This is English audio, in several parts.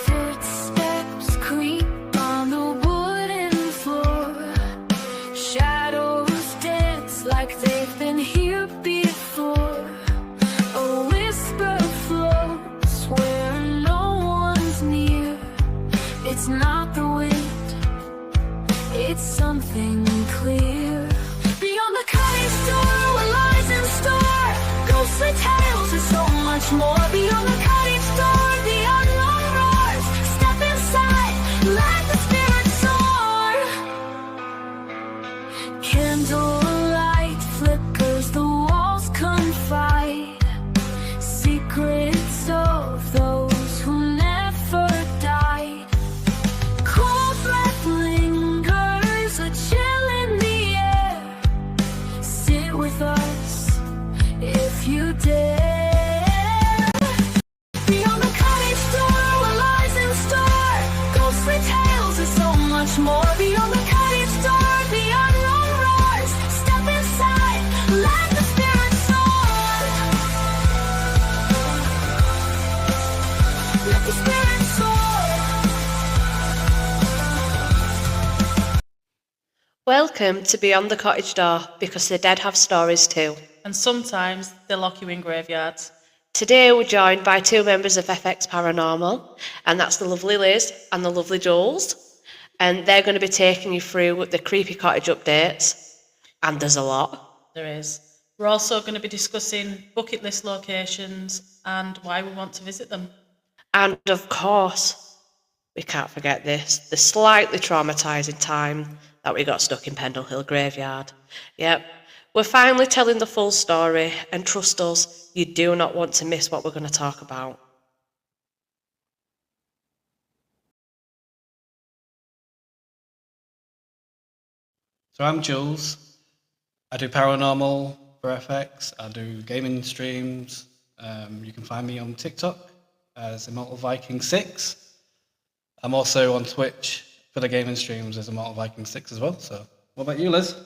Footsteps creep on the wooden floor. Shadows dance like they've been here before. A whisper floats where no one's near. It's not the wind, it's something clear. Beyond the cottage door, what lies in store? Ghostly tales and so much more. Beyond the cottage door, the unknown roars. Step inside, let the spirit soar. Candlelight flickers, the walls confide. Secrets of those who never died. Cold breath lingers, a chill in the air. Sit with us if you dare. Beyond the cottage door, what lies in store? Ghostly tales and so much more. Beyond the cottage door, the unknown roars. Step inside, let the spirit soar. Let the spirit soar. Welcome to Beyond the Cottage Door, because the dead have stories too. And sometimes they lock you in graveyards. Today we're joined by two members of FX Paranormal, and that's the lovely Liz and the lovely Jules. And they're going to be taking you through the creepy cottage updates, and there's a lot. There is. We're also going to be discussing bucket list locations and why we want to visit them. And of course, we can't forget this, the slightly traumatising time that we got stuck in Pendle Hill Graveyard. Yep, we're finally telling the full story, and trust us, you do not want to miss what we're going to talk about. So I'm Jules. I do paranormal for FX. I do gaming streams. You can find me on TikTok as Immortal Viking 6. I'm also on Twitch for the gaming streams as Immortal Viking 6 as well. So what about you, Liz?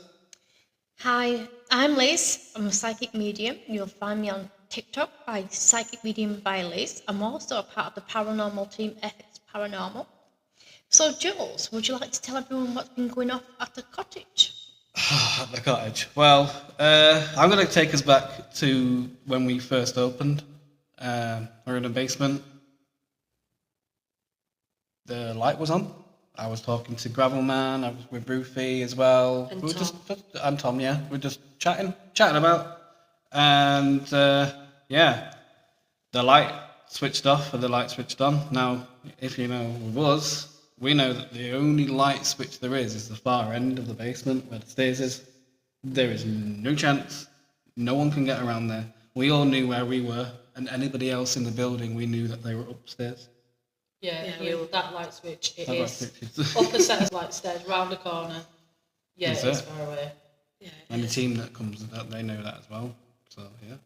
Hi, I'm Liz. I'm a psychic medium. You'll find me on TikTok by Psychic Medium by Liz. I'm also a part of the paranormal team FX Paranormal. So, Jules, would you like to tell everyone what's been going on at the cottage? At the cottage. Well, I'm going to take us back to when we first opened. We're in a basement. The light was on. I was talking to Gravelman. I was with Ruthie as well. And we were Tom. And Tom, yeah. We were just chatting about. And yeah, the light switched off and the light switched on. Now, if you know us, we know that the only light switch there is the far end of the basement where the stairs is. There is no chance. No one can get around there. We all knew where we were, and anybody else in the building, we knew that they were upstairs. Yeah, that light switch, it That light is switch is- up a set of light stairs, round the corner. Yeah, That's it's it. far away. Yeah, And the team that comes, they know that as well. So yeah.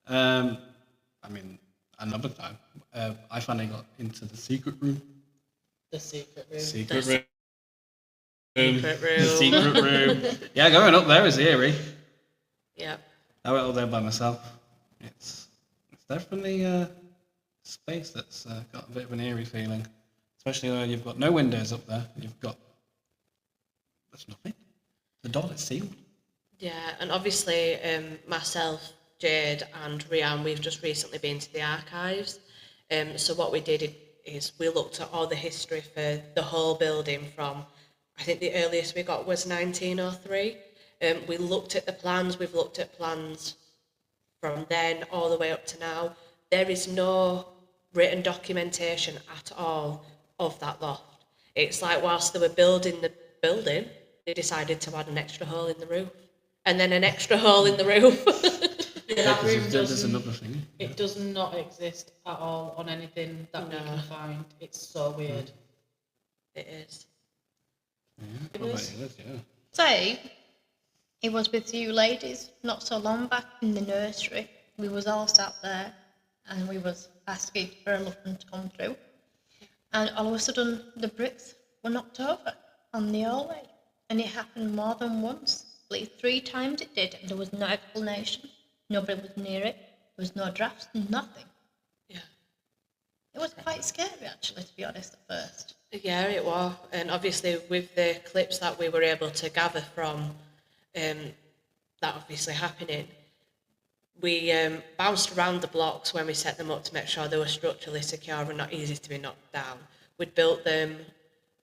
I mean, another time, I finally got into the secret room. The secret room. Secret The room. secret room. The secret room. Yeah, going up there is eerie. Yep. I went up there by myself. It's definitely a space that's got a bit of an eerie feeling, especially when you've got no windows up there. There's nothing. The door is sealed. Yeah, and obviously myself, Jade and Rianne, we've just recently been to the archives. So what we did is we looked at all the history for the whole building from, I think the earliest we got was 1903. We looked at the plans, we've looked at plans from then all the way up to now. There is no written documentation at all of that loft. It's like whilst they were building the building, they decided to add an extra hole in the roof. And then an extra hole in the roof. Yeah, that room There's another thing. it does not exist at all on anything that we can find. It's so weird. It is. Yeah, I bet it is, yeah. So, it was with you ladies not so long back in the nursery. We was all sat there and we was asking for a looking to come through. And all of a sudden, the bricks were knocked over on the hallway. And it happened more than once. I believe 3 times it did, and there was no explanation. Nobody was near it. There was no drafts, nothing. Yeah. It was quite scary, actually, to be honest, at first. Yeah, it was. And obviously, with the clips that we were able to gather from that obviously happening, we bounced around the blocks when we set them up to make sure they were structurally secure and not easy to be knocked down. We'd built them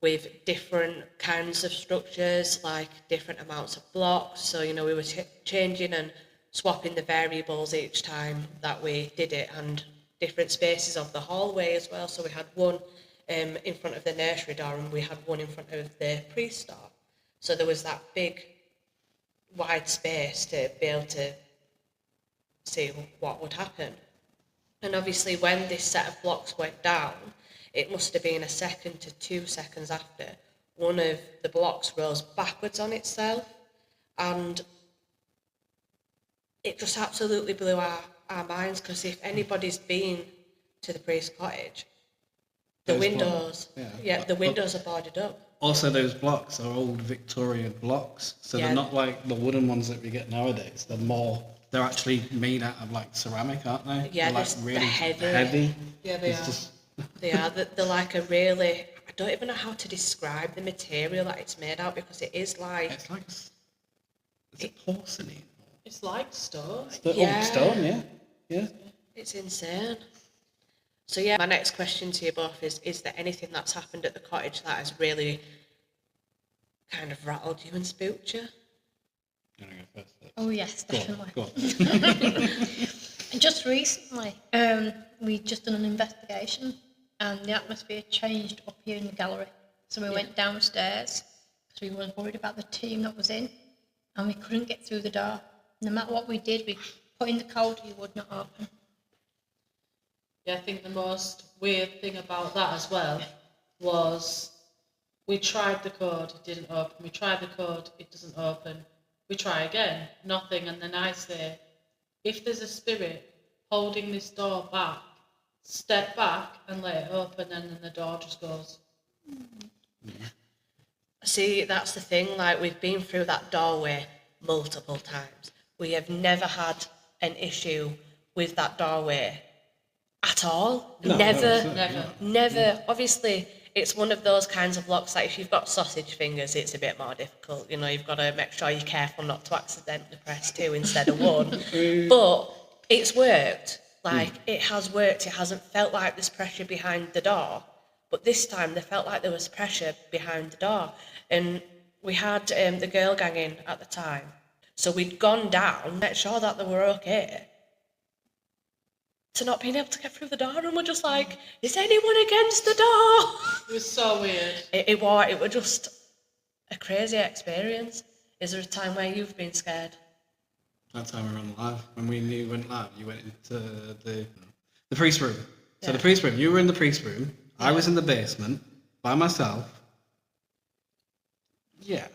with different kinds of structures, like different amounts of blocks. So, you know, we were changing and swapping the variables each time that we did it, and different spaces of the hallway as well. So we had one in front of the nursery door and we had one in front of the priest door. So there was that big, wide space to be able to see what would happen. And obviously when this set of blocks went down, it must have been 1 second to 2 seconds after, one of the blocks rose backwards on itself, and it just absolutely blew our minds, because if anybody's been to the priest's cottage, the Those windows, blocks, yeah. the windows are boarded up. Also, those blocks are old Victorian blocks, so Yeah. they're not like the wooden ones that we get nowadays. They're actually made out of like ceramic, aren't they? Yeah, they're like they're really heavy. Yeah, they It's are. just They are. They're like a really, I don't even know how to describe the material that it's made out, because it is like, it's like is it porcelain? It's like stone. Yeah. Oh, stone, yeah, yeah. it's insane. So yeah, my next question to you both is there anything that's happened at the cottage that has really kind of rattled you and spooked you? You wanna go first? Oh, yes, Go on, definitely. go on. Just recently, we just done an investigation, and the atmosphere changed up here in the gallery. So we went downstairs because we were worried about the team that was in, and we couldn't get through the door. No matter what we did, we put in the code, it would not open. Yeah, I think the most weird thing about that as well was we tried the code, it didn't open. We tried the code, it doesn't open. We try again, nothing. And then I say, if there's a spirit holding this door back, step back and let it open, and then the door just goes. See, that's the thing, like we've been through that doorway multiple times. We have never had an issue with that doorway at all. No, Never. no, Never. Never. Obviously, it's one of those kinds of locks that if you've got sausage fingers, it's a bit more difficult. You know, you've got to make sure you're careful not to accidentally press 2 instead of 1. But it's worked. Like, it has worked. It hasn't felt like there's pressure behind the door. But this time, there felt like there was pressure behind the door. And we had the girl gang in at the time. So we'd gone down, make sure that they were okay, to not being able to get through the door, and we're just like, is anyone against the door? It was so weird. It was just a crazy experience. Is there a time where you've been scared? That time we went live. When we went live, you went into the priest room. So Yeah. the priest room, you were in the priest room. I was in the basement by myself. Yeah.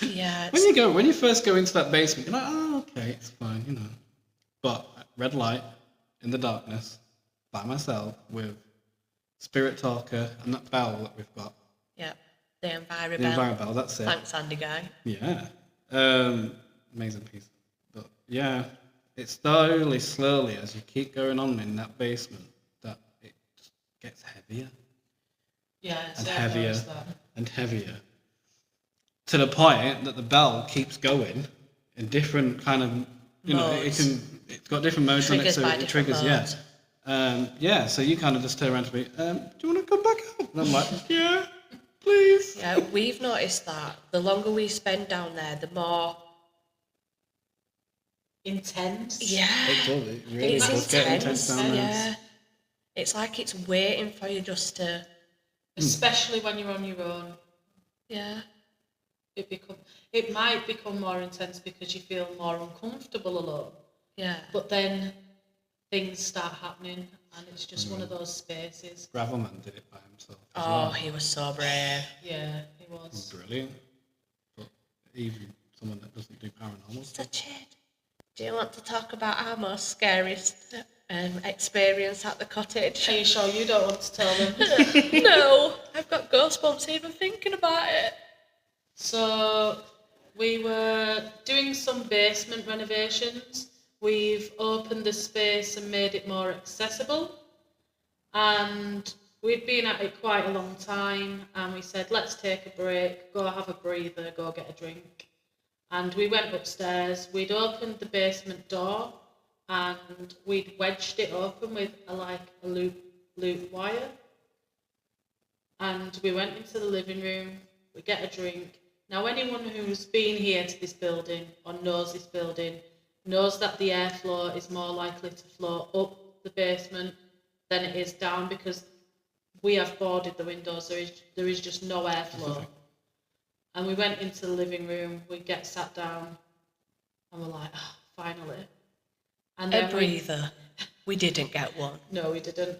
Yeah. When you first go into that basement, you're like, oh, okay, it's fine, you know. But red light in the darkness, by myself, with Spirit Talker and that bell that we've got. Yeah. The Enviro The Bell. Enviro Bell, that's it. Thanks, Andy Guy. Yeah. Amazing piece. But yeah, it's slowly, as you keep going on in that basement, that it just gets heavier Yeah, and so heavier noticed that. and heavier. To the point that the bell keeps going in different kind of, you know, Modes. it's got different modes on it, Triggers so by it different triggers, modes. yeah, so you kind of just turn around to me, do you want to come back up? And I'm like, yeah, please. Yeah, we've noticed that the longer we spend down there, the more. Intense. Yeah. It does, it really It's does get intense down there. Yeah. It's like it's waiting for you just to. Especially when you're on your own. Yeah. It might become more intense because you feel more uncomfortable alone. Yeah. But then things start happening. and it's just one of those spaces. Gravelman did it by himself as Oh, well. he was so brave. Yeah, it was. Brilliant. But even someone that doesn't do paranormal So, stuff. Jade, do you want to talk about our most scariest experience at the cottage? Are you sure you don't want to tell them? No, I've got goosebumps even thinking about it. So we were doing some basement renovations. We've opened the space and made it more accessible. And we'd been at it quite a long time, and we said, let's take a break, go have a breather, go get a drink. And we went upstairs, we'd opened the basement door, and we'd wedged it open with a loop wire. And we went into the living room, we get a drink. Now anyone who's been here to this building or knows this building knows that the airflow is more likely to flow up the basement than it is down, because we have boarded the windows, there is just no airflow. And we went into the living room, we get sat down, and we're like, oh, finally. And then A breather. We didn't get one. No, we didn't.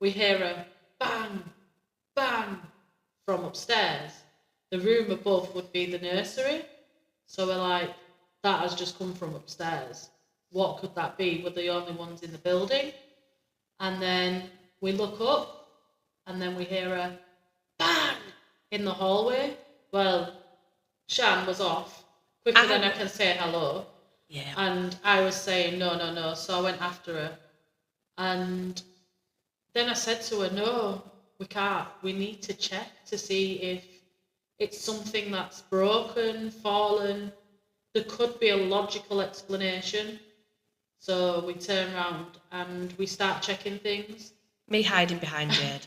We hear a bang, bang from upstairs. The room above would be the nursery. So we're like, that has just come from upstairs. What could that be? We're the only ones in the building. And then we look up, and then we hear a bang in the hallway. Well, Shan was off quicker than I can say hello. Yeah. And I was saying, no. So I went after her. And then I said to her, no, we can't. We need to check to see if it's something that's broken, fallen. There could be a logical explanation. So we turn around and we start checking things. Me hiding behind Jade.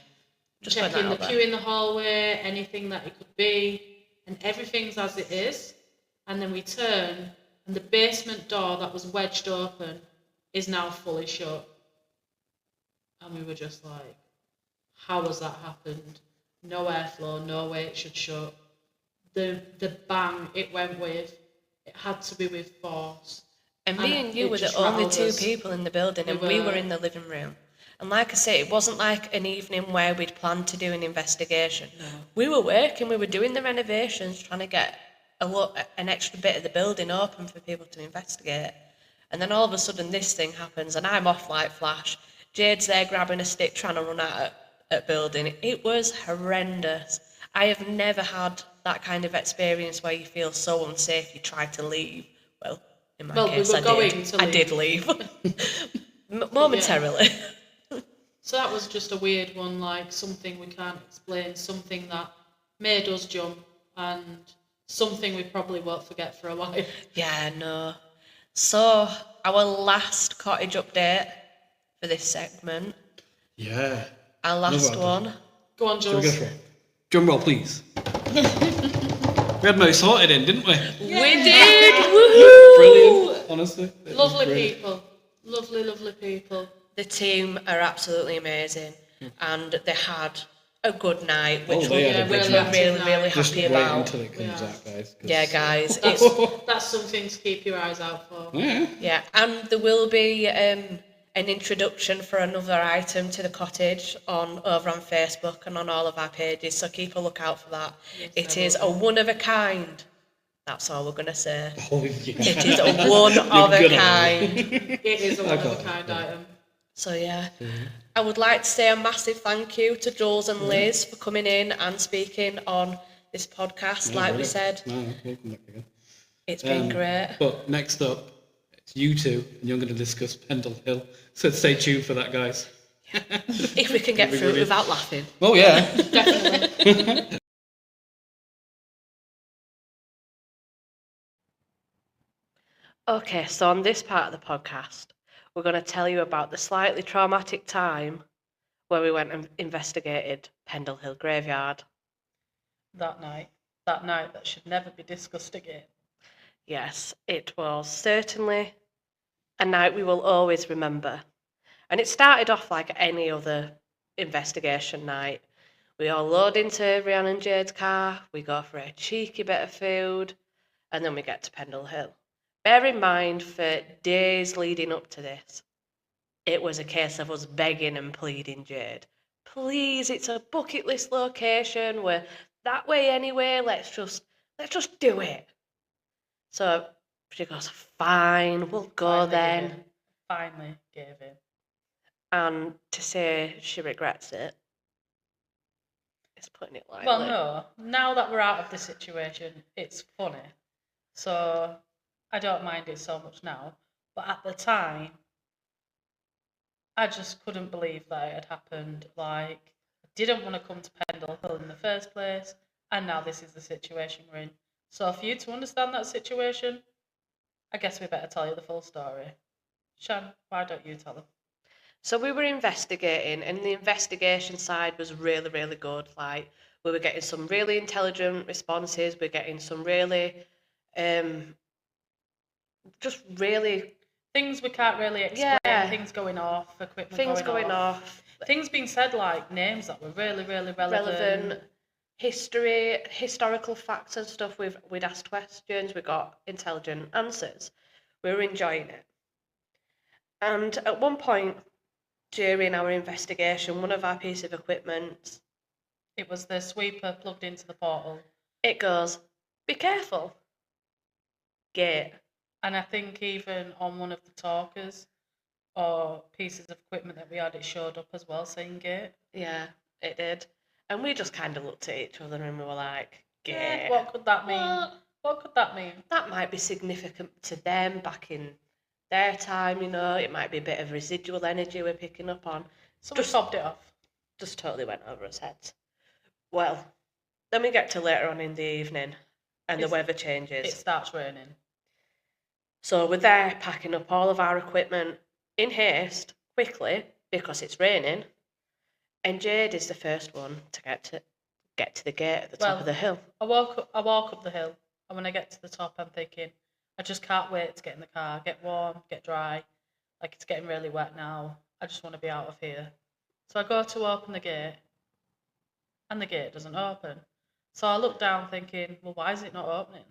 Just putting Checking that the out pew there. in the hallway, anything that it could be, and everything's as it is. And then we turn, and the basement door that was wedged open is now fully shut. And we were just like, how has that happened? No airflow, no way it should shut. The bang it went with, it had to be with force. And me and you it were the just only rattled two us. people in the building, and we were in the living room. And like I say, it wasn't like an evening where we'd planned to do an investigation. No. We were working, we were doing the renovations, trying to get an extra bit of the building open for people to investigate. And then all of a sudden this thing happens, and I'm off like flash. Jade's there grabbing a stick, trying to run out at building. It was horrendous. I have never had that kind of experience where you feel so unsafe you try to leave. Well, in my case, we were going to I did leave. Momentarily. Yeah. So that was just a weird one, like something we can't explain, something that made us jump, and something we probably won't forget for a while. Yeah, no. So, our last cottage update for this segment. Yeah. Our last Another one. one. Go on, Shall we go Jules. for it? Drum roll, please. We had Mo sorted in, didn't we? We did! Woohoo! Brilliant, honestly. It was Lovely great. people. Lovely people. The team are absolutely amazing, and they had a good night, which Oh, they had a we're good really, night. really Just happy wait about. until it comes Yeah. out, guys. 'cause- Yeah, guys. That's something to keep your eyes out for. Yeah. Yeah, and there will be an introduction for another item to the cottage over on Facebook and on all of our pages, so keep a lookout for that. Yes, It I is will a one of a kind. That's all we're going to say. Oh, yeah. It is a one of a good on kind. It is a I one of a got it, kind yeah. item. So yeah, I would like to say a massive thank you to Jules and Liz for coming in and speaking on this podcast. No, Like we brilliant. said, No, welcome back again. it's been great. But next up, it's you two, and you're going to discuss Pendle Hill. So stay tuned for that, guys. If we can get be through it brilliant. without laughing. Oh, yeah. Definitely. Okay, so on this part of the podcast, we're going to tell you about the slightly traumatic time where we went and investigated Pendle Hill Graveyard. That night that should never be discussed again. Yes, it was certainly a night we will always remember. And it started off like any other investigation night. We all load into Shan and Jade's car, we go for a cheeky bit of food, and then we get to Pendle Hill. Bear in mind, for days leading up to this, it was a case of us begging and pleading Jade. Please, it's a bucket list location. We're that way anyway. Let's just do it. So she goes, fine, we'll go then. Finally gave in. And to say she regrets it is putting it lightly. Well, no. Now that we're out of the situation, it's funny. So I don't mind it so much now. But at the time, I just couldn't believe that it had happened. Like, I didn't want to come to Pendle Hill in the first place, and now this is the situation we're in. So for you to understand that situation, I guess we better tell you the full story. Shan, why don't you tell them? So we were investigating, and the investigation side was really, really good. Like, we were getting some really intelligent responses. We're getting some really, just really Things we can't really explain. Yeah. Things going off. Equipment things going off. Things being said, like names that were really, really relevant. Historical facts and stuff. We'd asked questions. We got intelligent answers. We were enjoying it. And at one point during our investigation, one of our pieces of equipment, It was the sweeper plugged into the portal. it goes, be careful. Gate. And I think even on one of the talkers or pieces of equipment that we had, it showed up as well saying gate. Yeah, it did. And we just kind of looked at each other and we were like, gate. What could that mean? What could that mean? That might be significant to them back in their time, you know. It might be a bit of residual energy we're picking up on. So we sobbed it off. Just totally went over his heads. Well, then we get to later on in the evening and the weather changes. It starts raining. So we're there packing up all of our equipment in haste, quickly, because it's raining. And Jade is the first one to get to the gate at the top of the hill. I walk up the hill, and when I get to the top, I'm thinking, I just can't wait to get in the car, get warm, get dry. Like, it's getting really wet now. I just want to be out of here. So I go to open the gate, and the gate doesn't open. So I look down thinking, well, why is it not opening?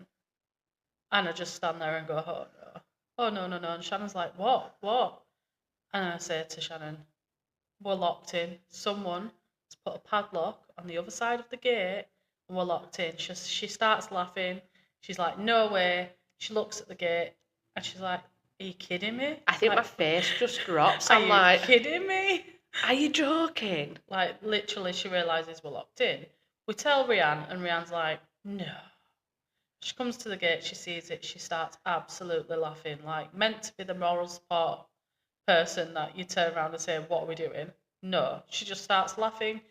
And I just stand there and go, oh no. Oh no, no, no. And Shannon's like, what? And I say to Shannon, we're locked in. Someone has put a padlock on the other side of the gate and we're locked in. She starts laughing. She's like, no way. She looks at the gate and she's like, are you kidding me? I think like, my face just drops. I'm I'm like, kidding me? are you joking? Like, literally, she realises we're locked in. We tell Rianne, and Rianne's like, no. She comes to the gate, she sees it, she starts absolutely laughing, like, meant to be the moral support person that you turn around and say, what are we doing? No, she just starts laughing,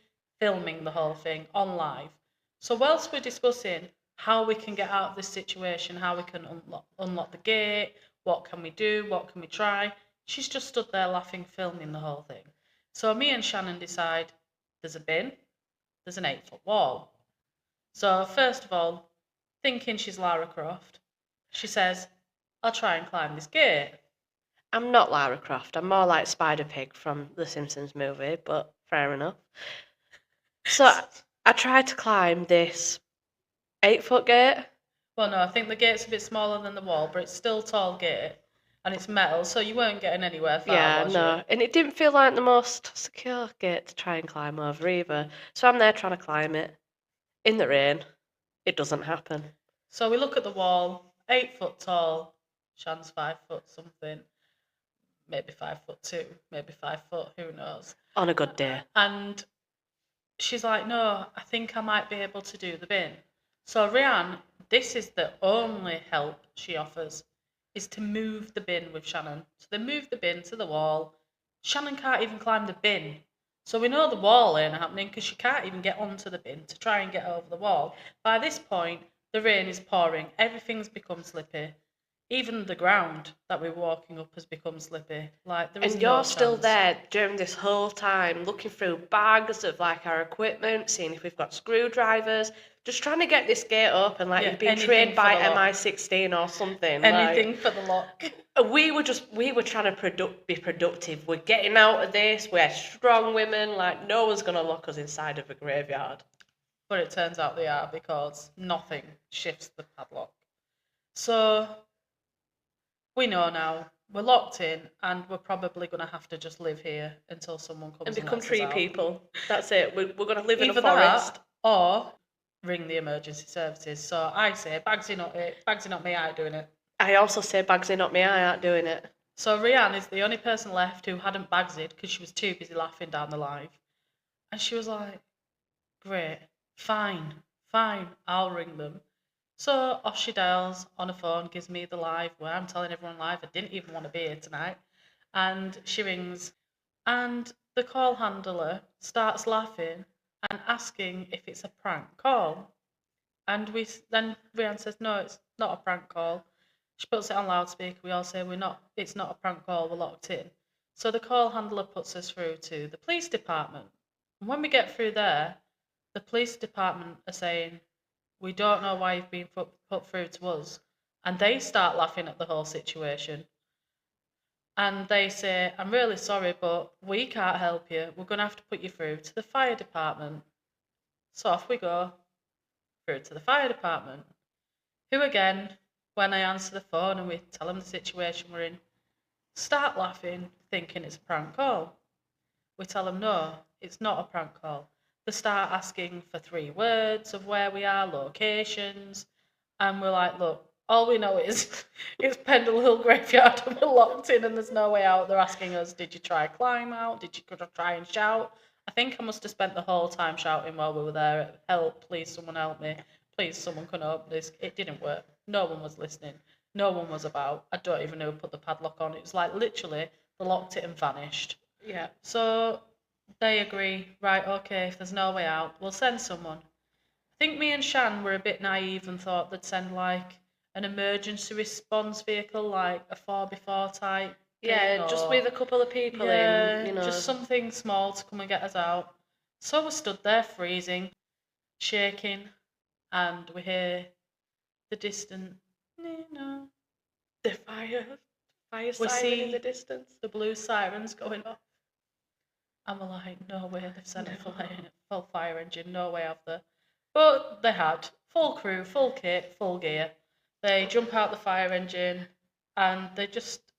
filming the whole thing on live. So whilst we're discussing how we can get out of this situation, how we can unlock the gate, what can we do, what can we try, she's just stood there laughing, filming the whole thing. So me and Shannon decide there's a bin, there's an 8-foot wall. So first of all, thinking she's Lara Croft, she says, I'll try and climb this gate. I'm not Lara Croft. I'm more like Spider-Pig from the Simpsons movie, but fair enough. So I tried to climb this 8-foot gate. Well, no, I think the gate's a bit smaller than the wall, but it's still a tall gate. And it's metal, so you weren't getting anywhere far. Yeah, was no. you? And it didn't feel like the most secure gate to try and climb over either. So I'm there trying to climb it. In the rain. It doesn't happen. So we look at the wall, 8 foot tall, Shan's 5 foot something, maybe 5'2", maybe 5 foot, who knows. On a good day. And she's like, no, I think I might be able to do the bin. So Rianne, this is the only help she offers, is to move the bin with Shannon. So they move the bin to the wall. Shannon can't even climb the bin. So we know the wall ain't happening because she can't even get onto the bin to try and get over the wall. By this point, the rain is pouring. Everything's become slippy. Even the ground that we're walking up has become slippy. Like, there is And no you're still chance. there during this whole time, looking through bags of like our equipment, seeing if we've got screwdrivers, just trying to get this gate open, like Yeah, you've been anything trained for by the lock. MI16 or something. Anything for the lock. We were trying to be productive. We're getting out of this. We're strong women. Like, no one's gonna lock us inside of a graveyard. But it turns out they are, because nothing shifts the padlock. So we know now we're locked in, and we're probably going to have to just live here until someone comes And and become lets us tree out. people. That's it. We're going to live in a Either forest. that or ring the emergency services. So I say, Bagsy not it, Bagsy not me, I ain't doing it. I also say, Bagsy, not me, I aren't doing it. So Rianne is the only person left who hadn't Bagsied because she was too busy laughing down the live. And she was like, great, fine, I'll ring them. So off she dials on a phone, gives me the live where I'm telling everyone live I didn't even want to be here tonight. And she rings, and the call handler starts laughing and asking if it's a prank call. And then Rianne says, no, it's not a prank call. She puts it on loudspeaker. We all say it's not a prank call, we're locked in. So the call handler puts us through to the police department. And when we get through there, the police department are saying, we don't know why you've been put through to us. And they start laughing at the whole situation. And they say, I'm really sorry, but we can't help you. We're going to have to put you through to the fire department. So off we go, through to the fire department. Who again, when I answer the phone and we tell them the situation we're in, start laughing, thinking it's a prank call. We tell them, no, it's not a prank call. They start asking for 3 words of where we are, locations, and we're like, look, all we know is it's Pendle Hill Graveyard and we're locked in and there's no way out. They're asking us, did you try climb out? Could I try and shout? I think I must have spent the whole time shouting while we were there, help, please someone help me. Please someone can open this. It didn't work. No one was listening. No one was about. I don't even know who put the padlock on. It was like literally they locked it and vanished. Yeah. So they agree, right, okay, if there's no way out, we'll send someone. I think me and Shan were a bit naive and thought they'd send like an emergency response vehicle, like a 4x4 type. Yeah, just with a couple of people in, just something small to come and get us out. So we stood there freezing, shaking, and we hear the distant, the fire we siren see in the distance. the blue sirens going off. And we're like, no way, they've sent a full fire engine, no way have they. But they had full crew, full kit, full gear. They jump out the fire engine and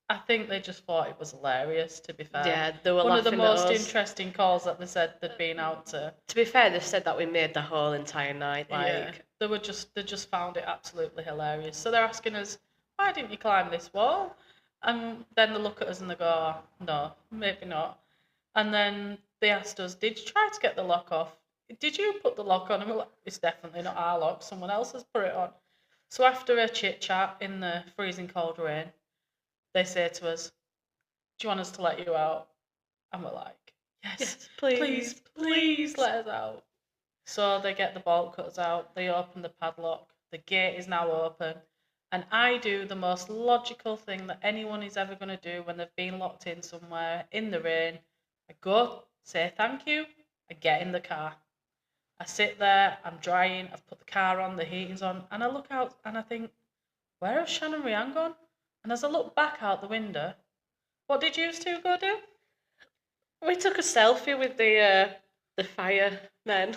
I think they just thought it was hilarious, to be fair. Yeah, they were One of the laughing at most us. interesting calls that they said they'd been out to. To be fair, they said that we made the whole entire night. Yeah, they just found it absolutely hilarious. So they're asking us, why didn't you climb this wall? And then they look at us and they go, no, maybe not. And then they asked us, did you try to get the lock off? Did you put the lock on? And we're like, it's definitely not our lock. Someone else has put it on. So after a chit chat in the freezing cold rain, they say to us, do you want us to let you out? And we're like, yes, please let us out. So they get the bolt cutters out, they open the padlock, the gate is now open, and I do the most logical thing that anyone is ever going to do when they've been locked in somewhere in the rain. I go, say thank you, I get in the car. I sit there, I'm drying, I've put the car on, the heating's on, and I look out and I think, where have Shan and Rianne gone? And as I look back out the window, what did you two go do? We took a selfie with the firemen.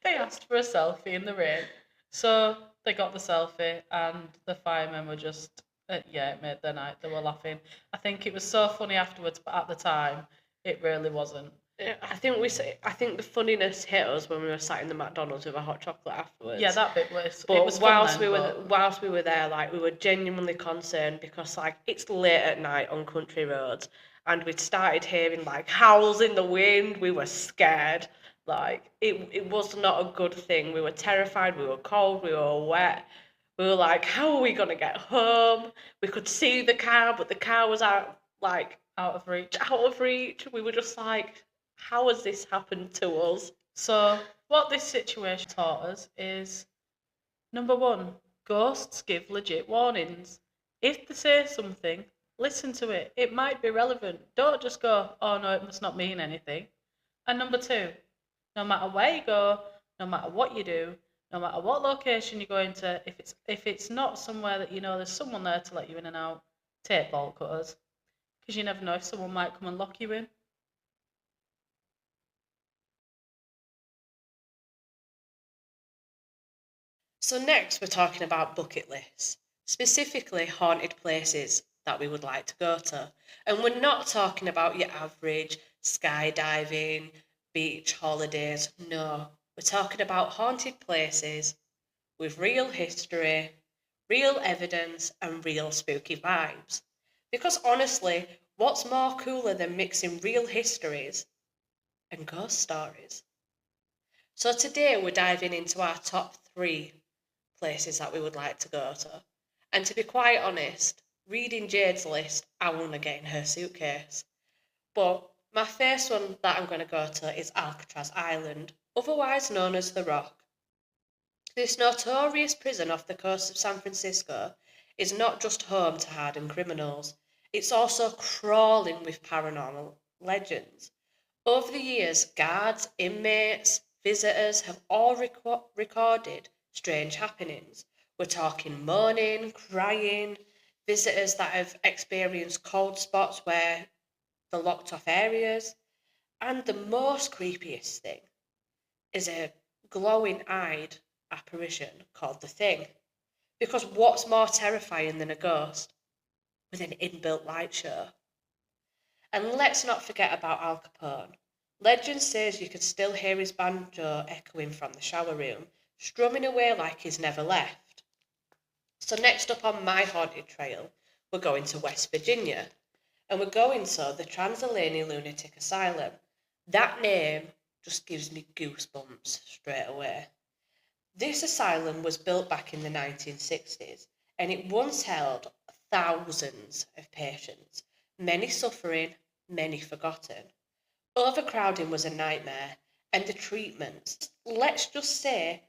They asked for a selfie in the rain. So they got the selfie and the firemen were just, it made their night. They were laughing. I think it was so funny afterwards, but at the time, it really wasn't. I think the funniness hit us when we were sat in the McDonald's with a hot chocolate afterwards. Yeah, that bit was. But it was whilst fun we were there, like we were genuinely concerned because like it's late at night on country roads, and we'd started hearing like howls in the wind. We were scared. Like it was not a good thing. We were terrified. We were cold. We were wet. We were like, how are we gonna get home? We could see the car, but the car was out of reach. Out of reach. We were just like, how has this happened to us? So what this situation taught us is, number one, ghosts give legit warnings. If they say something, listen to it. It might be relevant. Don't just go, oh no, it must not mean anything. And number two, no matter where you go, no matter what you do, no matter what location you're going to, if it's not somewhere that you know there's someone there to let you in and out, take bolt cutters. Because you never know if someone might come and lock you in. So next we're talking about bucket lists, specifically haunted places. that we would like to go to. And we're not talking about your average skydiving, beach holidays. No, we're talking about haunted places with real history, real evidence, and real spooky vibes. Because honestly, what's more cooler than mixing real histories and ghost stories? So today we're diving into our top 3 places that we would like to go to. And to be quite honest, reading Jade's list, I want to get in her suitcase. But my first one that I'm going to go to is Alcatraz Island, otherwise known as The Rock. This notorious prison off the coast of San Francisco is not just home to hardened criminals, it's also crawling with paranormal legends. Over the years, guards, inmates, visitors have all recorded strange happenings. We're talking moaning, crying, visitors that have experienced cold spots where the locked off areas, and the most creepiest thing is a glowing eyed apparition called the Thing. Because what's more terrifying than a ghost with an inbuilt light show? And let's not forget about Al Capone. Legend says you can still hear his banjo echoing from the shower room, strumming away like he's never left. So next up on my haunted trail, we're going to West Virginia. And we're going to the Transylvania Lunatic Asylum. That name just gives me goosebumps straight away. This asylum was built back in the 1960s, and it once held thousands of patients, many suffering, many forgotten. Overcrowding was a nightmare, and the treatments, let's just say,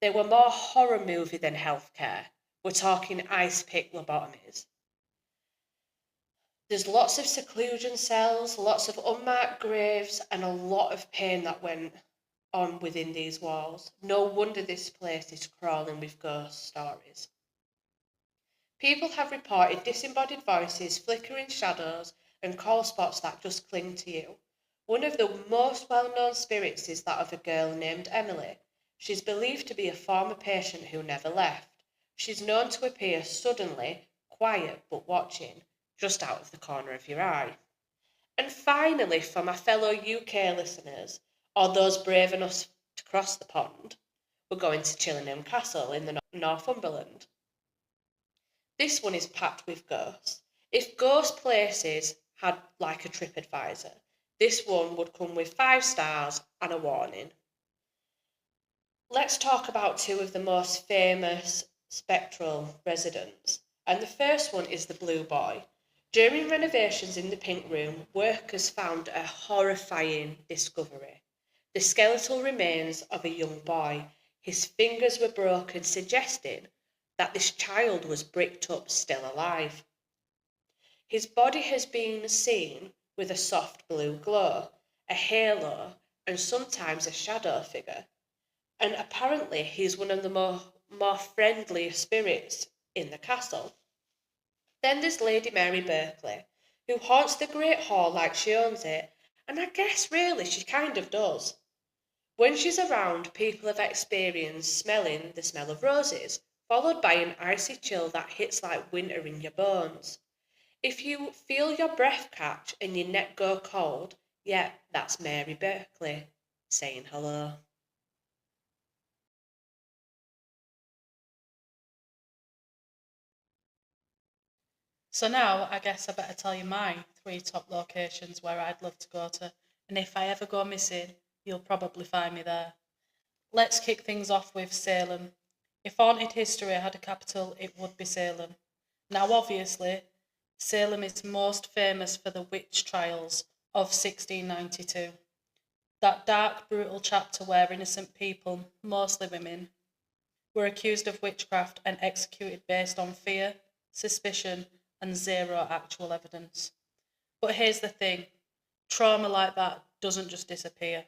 they were more horror movie than healthcare. We're talking ice pick lobotomies. There's lots of seclusion cells, lots of unmarked graves, and a lot of pain that went on within these walls. No wonder this place is crawling with ghost stories. People have reported disembodied voices, flickering shadows, and cold spots that just cling to you. One of the most well-known spirits is that of a girl named Emily. She's believed to be a former patient who never left. She's known to appear suddenly, quiet but watching, just out of the corner of your eye. And finally, for my fellow UK listeners, or those brave enough to cross the pond, we're going to Chillingham Castle in the Northumberland. This one is packed with ghosts. If ghost places had like a TripAdvisor, this one would come with 5 stars and a warning. Let's talk about 2 of the most famous spectral residents. And the first one is the Blue Boy. During renovations in the Pink Room, workers found a horrifying discovery. The skeletal remains of a young boy. His fingers were broken, suggesting that this child was bricked up still alive. His body has been seen with a soft blue glow, a halo, and sometimes a shadow figure. And apparently he's one of the more friendly spirits in the castle. Then there's Lady Mary Berkeley, who haunts the Great Hall like she owns it, and I guess really she kind of does. When she's around, people have experienced smelling the smell of roses, followed by an icy chill that hits like winter in your bones. If you feel your breath catch and your neck go cold, yeah, that's Mary Berkeley saying hello. So now I guess I better tell you my 3 top locations where I'd love to go to, and if I ever go missing, you'll probably find me there. Let's kick things off with Salem. If haunted history had a capital, it would be Salem. Now obviously, Salem is most famous for the witch trials of 1692. That dark, brutal chapter where innocent people, mostly women, were accused of witchcraft and executed based on fear, suspicion, and zero actual evidence. But here's the thing, trauma like that doesn't just disappear.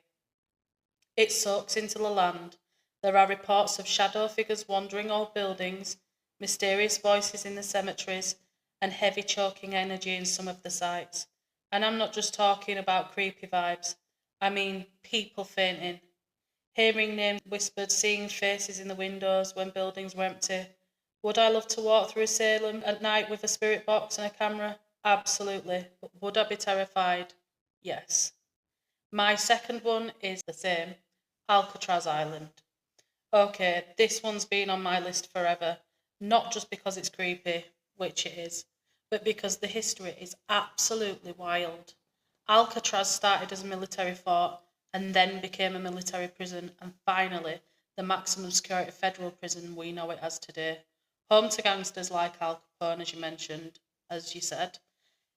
It soaks into the land. There are reports of shadow figures wandering old buildings, mysterious voices in the cemeteries, and heavy choking energy in some of the sites. And I'm not just talking about creepy vibes, I mean people fainting, hearing names whispered, seeing faces in the windows when buildings were empty, Would I love to walk through Salem at night with a spirit box and a camera? Absolutely. But would I be terrified? Yes. My second one is the same, Alcatraz Island. Okay, this one's been on my list forever, not just because it's creepy, which it is, but because the history is absolutely wild. Alcatraz started as a military fort and then became a military prison, and finally the maximum security federal prison we know it as today. Home to gangsters like Al Capone, as you mentioned, as you said.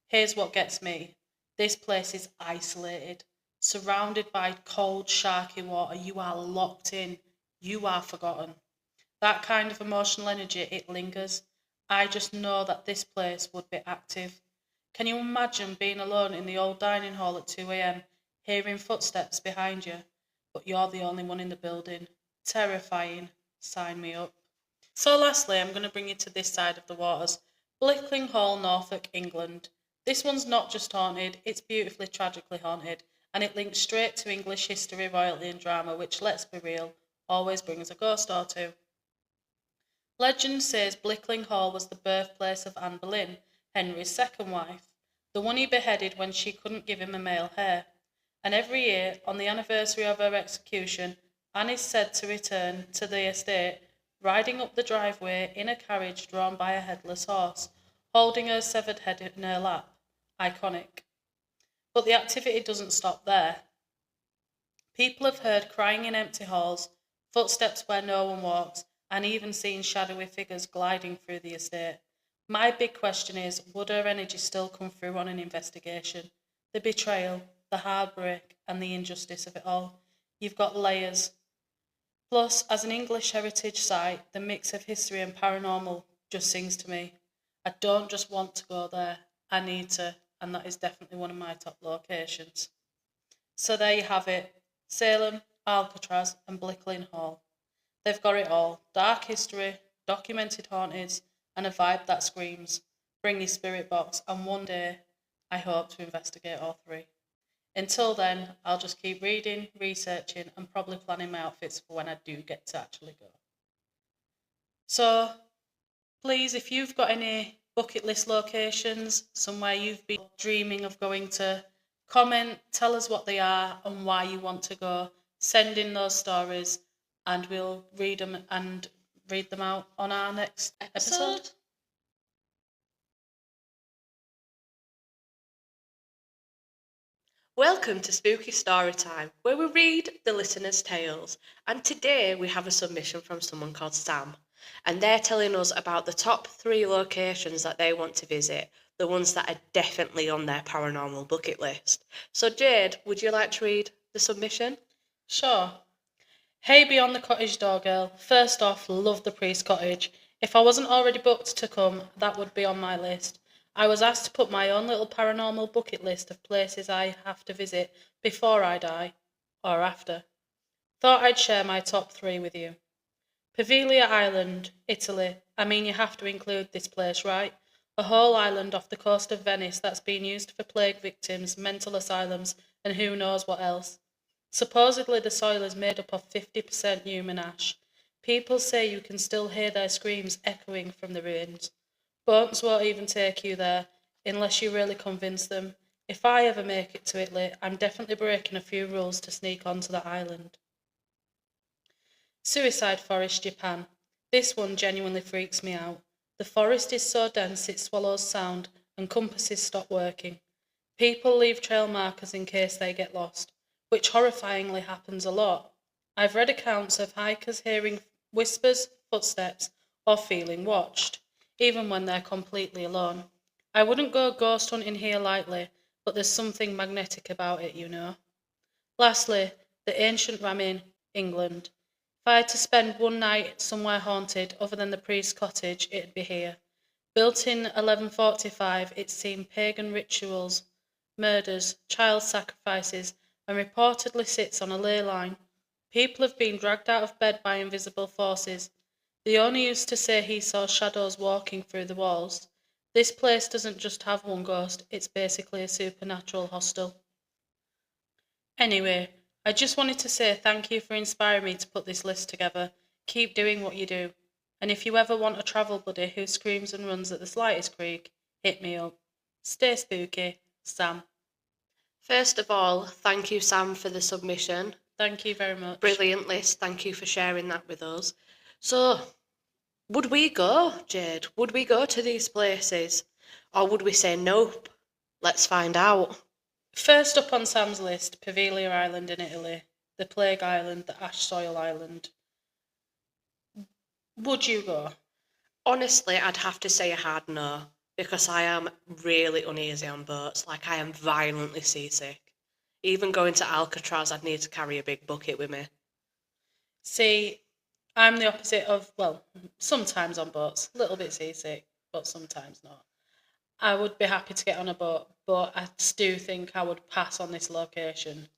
Here's what gets me. This place is isolated, surrounded by cold, sharky water. You are locked in. You are forgotten. That kind of emotional energy, it lingers. I just know that this place would be active. Can you imagine being alone in the old dining hall at 2 a.m., hearing footsteps behind you, but you're the only one in the building? Terrifying. Sign me up. So lastly, I'm going to bring you to this side of the waters, Blickling Hall, Norfolk, England. This one's not just haunted, it's beautifully tragically haunted, and it links straight to English history, royalty and drama, which, let's be real, always brings a ghost or two. Legend says Blickling Hall was the birthplace of Anne Boleyn, Henry's second wife, the one he beheaded when she couldn't give him a male heir. And every year, on the anniversary of her execution, Anne is said to return to the estate, riding up the driveway in a carriage drawn by a headless horse, holding her severed head in her lap. Iconic. But the activity doesn't stop there. People have heard crying in empty halls, footsteps where no one walks, and even seen shadowy figures gliding through the estate. My big question is, would her energy still come through on an investigation? The betrayal, the heartbreak, and the injustice of it all. You've got layers. Plus, as an English heritage site, the mix of history and paranormal just sings to me. I don't just want to go there, I need to, and that is definitely one of my top locations. So there you have it, Salem, Alcatraz and Blickling Hall. They've got it all, dark history, documented hauntings, and a vibe that screams, bring your spirit box, and one day I hope to investigate all three. Until then, I'll just keep reading, researching, and probably planning my outfits for when I do get to actually go. So, please, if you've got any bucket list locations, somewhere you've been dreaming of going to, comment, tell us what they are and why you want to go. Send in those stories, and we'll read them out on our next episode. Welcome to Spooky Story Time, where we read the listeners' tales. And today we have a submission from someone called Sam. And they're telling us about the top 3 locations that they want to visit, the ones that are definitely on their paranormal bucket list. So Jade, would you like to read the submission? Sure. Hey, Beyond the Cottage door girl. First off, love the Priest Cottage. If I wasn't already booked to come, that would be on my list. I was asked to put my own little paranormal bucket list of places I have to visit before I die, or after. Thought I'd share my top 3 with you. Poveglia Island, Italy. I mean, you have to include this place, right? A whole island off the coast of Venice that's been used for plague victims, mental asylums, and who knows what else. Supposedly the soil is made up of 50% human ash. People say you can still hear their screams echoing from the ruins. Boats won't even take you there, unless you really convince them. If I ever make it to Italy, I'm definitely breaking a few rules to sneak onto the island. Suicide Forest, Japan. This one genuinely freaks me out. The forest is so dense it swallows sound, and compasses stop working. People leave trail markers in case they get lost, which horrifyingly happens a lot. I've read accounts of hikers hearing whispers, footsteps, or feeling watched, even when they're completely alone. I wouldn't go ghost hunting here lightly, but there's something magnetic about it, you know. Lastly, the ancient Ramin, England. If I had to spend one night somewhere haunted other than the priest's cottage, it'd be here. Built in 1145, it's seen pagan rituals, murders, child sacrifices, and reportedly sits on a ley line. People have been dragged out of bed by invisible forces. The owner used to say he saw shadows walking through the walls. This place doesn't just have one ghost, it's basically a supernatural hostel. Anyway, I just wanted to say thank you for inspiring me to put this list together. Keep doing what you do. And if you ever want a travel buddy who screams and runs at the slightest creak, hit me up. Stay spooky, Sam. First of all, thank you, Sam, for the submission. Thank you very much. Brilliant list. Thank you for sharing that with us. So, would we go, Jade? Would we go to these places? Or would we say nope? Let's find out. First up on Sam's list, Pavilia Island in Italy, the Plague Island, the Ash Soil Island. Would you go? Honestly, I'd have to say a hard no, because I am really uneasy on boats. Like, I am violently seasick. Even going to Alcatraz, I'd need to carry a big bucket with me. See, I'm the opposite of, well, sometimes on boats, a little bit seasick, but sometimes not. I would be happy to get on a boat, but I do think I would pass on this location.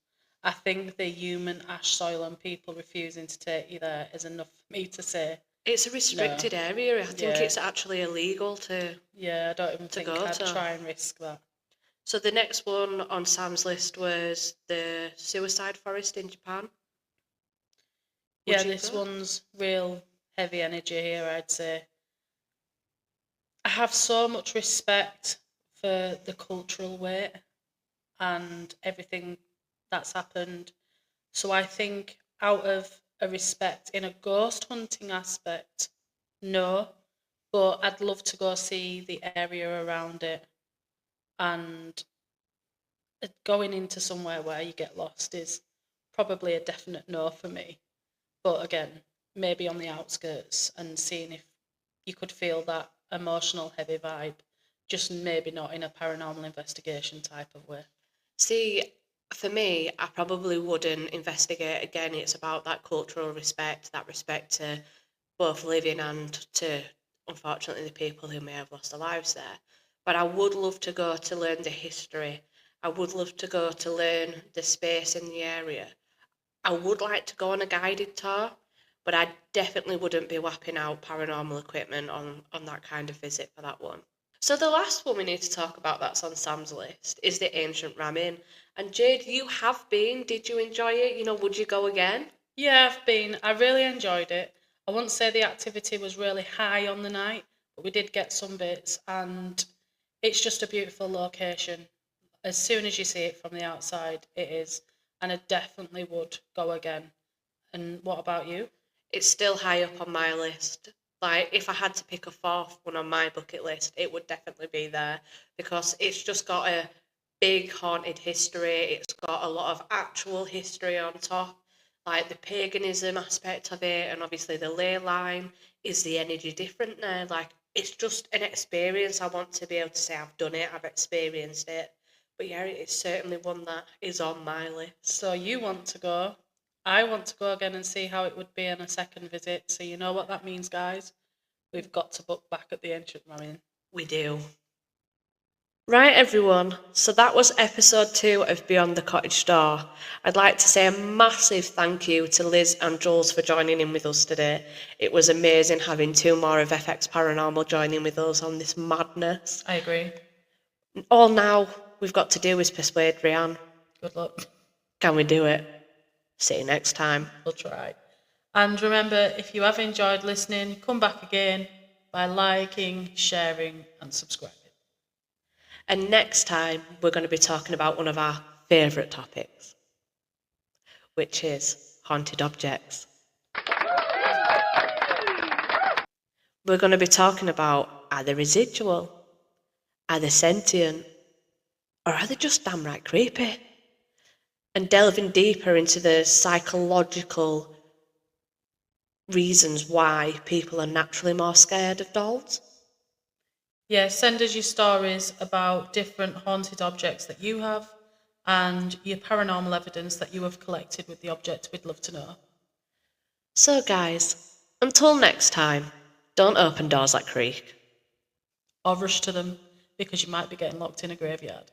I think the human ash soil and people refusing to take you there is enough for me to say. It's a restricted area. I think it's actually illegal to. Yeah, I don't even think I'd try and risk that. So the next one on Sam's list was the suicide forest in Japan. Yeah, this one's real heavy energy here, I'd say. I have so much respect for the cultural weight and everything that's happened. So I think out of a respect in a ghost hunting aspect, no, but I'd love to go see the area around it, and going into somewhere where you get lost is probably a definite no for me. But again, maybe on the outskirts and seeing if you could feel that emotional heavy vibe, just maybe not in a paranormal investigation type of way. See, for me, I probably wouldn't investigate again. It's about that cultural respect, that respect to both living and to, unfortunately, the people who may have lost their lives there. But I would love to go to learn the history. I would love to go to learn the space in the area. I would like to go on a guided tour, but I definitely wouldn't be whapping out paranormal equipment on that kind of visit for that one. So the last one we need to talk about that's on Sam's list is the ancient ramen. And Jade, you have been. Did you enjoy it? You know, would you go again? Yeah, I've been. I really enjoyed it. I wouldn't say the activity was really high on the night, but we did get some bits, and it's just a beautiful location. As soon as you see it from the outside, it is. And I definitely would go again. And what about you? It's still high up on my list. Like, if I had to pick a fourth one on my bucket list, it would definitely be there, because it's just got a big haunted history. It's got a lot of actual history on top, like the paganism aspect of it, and obviously the ley line. Is the energy different there? Like, it's just an experience. I want to be able to say I've done it, I've experienced it. But yeah, it's certainly one that is on my list. So you want to go. I want to go again and see how it would be on a second visit. So you know what that means, guys. We've got to book back at the ancient ramen. We do. Right, everyone. So that was episode 2 of Beyond the Cottage Door. I'd like to say a massive thank you to Liz and Jules for joining in with us today. It was amazing having 2 more of FX Paranormal joining with us on this madness. I agree. All now we've got to do is persuade Rianne. Good luck. Can we do it? See you next time. We'll try. And remember, if you have enjoyed listening, come back again by liking, sharing, and subscribing. And next time, we're going to be talking about one of our favourite topics, which is haunted objects. We're going to be talking about, are they residual? Are they sentient? Or are they just damn right creepy? And delving deeper into the psychological reasons why people are naturally more scared of dolls. Yeah, send us your stories about different haunted objects that you have and your paranormal evidence that you have collected with the object. We'd love to know. So guys, until next time, don't open doors that creak. Or rush to them, because you might be getting locked in a graveyard.